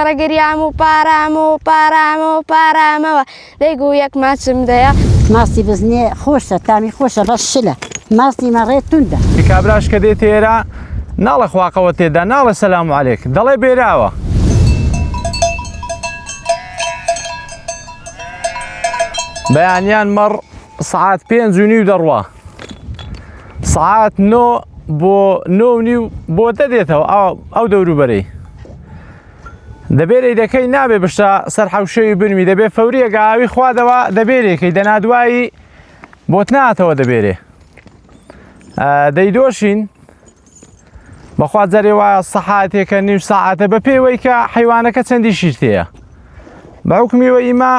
وەرەگەریام و پارامەوە پارامەوە دەیگو یەک ماچم دەیە. ماستی بزنێ خۆشە تامی خۆشە بەش شلە ماستی مەڕێت توندا. کابراش کە دێت ئێرە ناڵە خواقەوە تێدا ناڵە سەلام عەلێک دەڵێ بێراوە. بەیانیان مەڕ سعات 5:30 دەڕوا سعات 9 بۆ 9:30 بۆ دەدێتەوە ئەو دەوروبەرەی دەبێرەی دەکەی نابێ بشتە سەر حەوشەوی برمی دەبێت فەوریە گاوی خوادەوە دەبێرێکەی دەنادوایی بۆت ناتەوە دەبێرێ دەیدۆشین بەخوا جەرێ وایە سەحاتێکە نیم ساعاتە بە پێوەی کە حیوانەکە چەندی شیرتەیە بە حوکمیەوە ئیما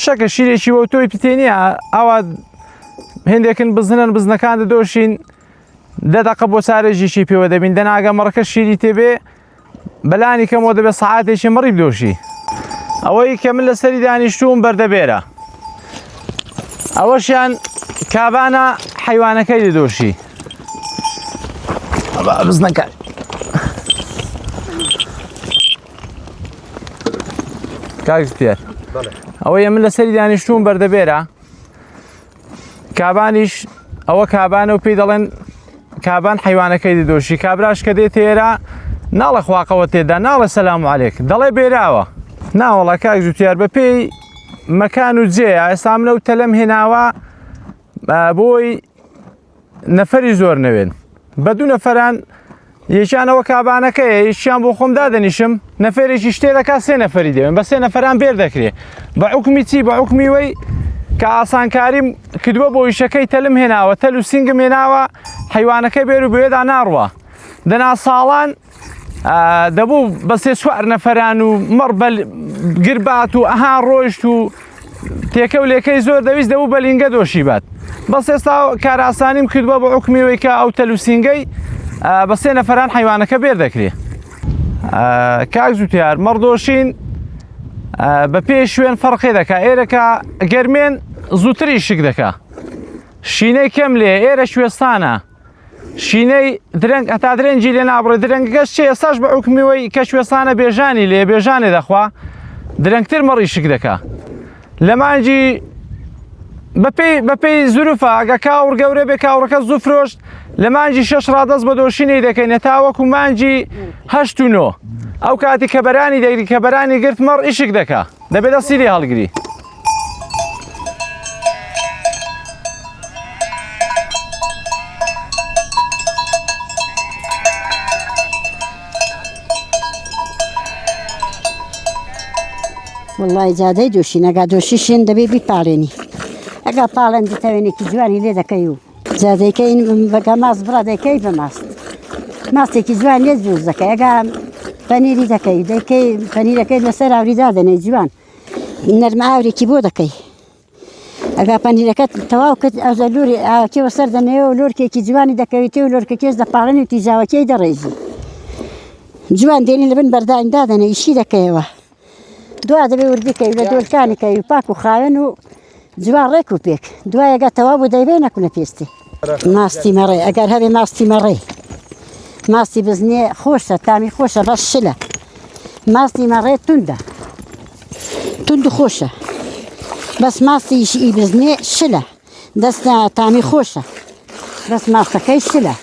شەکە شیرێکی وە تۆی پتێنیە ئەوە هێندێکن بزنن بزنەکان دەدۆشین 10 دقە بۆ چارەژیشی پێوە دەبین دەناگە مەڕەکە شیری تێبێ بەلانی کەمەوە دەبێت سەعاتێکی مەڕی بدۆشی ئەوەی کە من لەسەری دانیشتوم بەردەبێرە ئەوەشیان کابانە حیوانەکەی دەدۆشی بزنەکە کاکتێر ئەوەیە من لەسەری دانیشتوم بەردەبێرە کابانیش ئەوە کابانە و پێی دەڵێن کابان حیوانەکەی دەدۆشی کابراش کە دێت ئێرە ناڵە خواقەوە تێدا ناڵە سەلام عەلێک دەڵێ بێراوە ناوەڵە کاک جوتیار بە پێی مەکان و جێە ئێستا منە و تەلەم هێناوە بۆی نەفەری زۆر نەوێن بە 2 نەفەران یەکیانەوە کابانەکەیە یەکیان بۆ خۆم دادەنیشم نەفەرێکی شتێ دەکات 3 نەفەری دەوێن بە 3 نەفەران بێر دەکرێت بە حوکمی چی بە حوکمی وەی کە ئاسانکاریم کردووە بۆ ئیشەکەی تەلم هێناوە تەل و سینگم هێناوە حیوانەکەی بێر و بێدا ناڕوە دەنا ساڵان دەبوو بە 3-4 نەفەران و مەڕ گربات و ئەها ڕۆیشت و تێکە و لێکەی زۆر دەویست دەبوو بە لینگە دۆشی بات بەس ئێستا کار ئاسانیم کردووە بە حوکمیەوەی کە ئەو تەل و سینگەی بە 3 نەفەران حیوانەکە بێر دەکرێت کاک جوتیار مەڕدۆشین بە پێی شوێن فەرقی دەکا ئێرەکە گەرمێن زووتری شک دەکا شینەی کەم لێ ئێرە شوێستانە شینەی درەنگ هەتا درەنگی لێ نابڕێت درەنگەکەش چێ ئێستاش بە حوکمیەوەی کە شوێستانە بێژانی لێ بێژانێ دەخوا درەنگتر مەڕی شک دەکا لە مانجی بەپێی زروفە ئەگە کاوڕ گەورە بێ کاوڕەکە زوو فرۆشت لە مانجی 6 ڕادەست بە دۆشینەی دەکەینە تا وەکو مانجی 8 و 9 ئەو کاتی کە بەرانی دەگری کە بەرانی گرت مەڕ ئیشک دەکا دەبێت دەستی لێ هەڵگری وڵی جادەی دۆشی نەگا دۆشی شێن دەبێ بیپارێنی ئەگا پاڵەن دەتەوێنێکی جوانی لێ دەکەی و جادەکەی بەگە ماست بڕا دەکەی بە ماستێکی جوان لێ دروست دەکەی ئەگا پەنیری دەکەی پەنیرەکەی لەسەر ئاوریدا دەنێ جوان نەرمە ئاورێکی بۆ دەکەی ئەگا پەنیرەکەت تەواو کرد ئەوزە لۆری ئاکێوە سەر دەنێەوە لۆرکێکی جوانی دەکەویتێ و لۆرکەکێش دەپاڵێنی و تیژاوەکەی دەڕێزی جوان دێنی لە بن بەردایم دادەنێ ئیشی دەکەیەوە دوا دەبێ وردەکەی لە دۆرکانەکەی و پاک و خاوێن و جوان ڕێک و پێک دوایەگە تەواو بۆ دەیبێ نەکونە پێستی ماستی مەڕێ ئەگەر هەبێ ماستی مەڕێ ماستی بزنێ خۆشە تامی خۆشە بەش شلە ماستی مەڕێ تند و خۆشە بەس ماستی بزنێ شلە دەستە تامی خۆشە بەس ماستەکەی شلە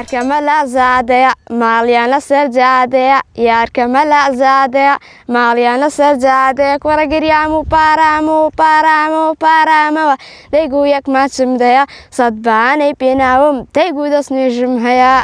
یارکەمە لە زادەیە ماڵیان لەسەر جادەیە یارکەمە لە زادەیە ماڵیان لەسەر جادەیە وەرەگەریام و پارامەوە دەیگو یەک ماچم دەیە سەد بەهانەی پێناوم دەیگو دەست نوێژم هەیە.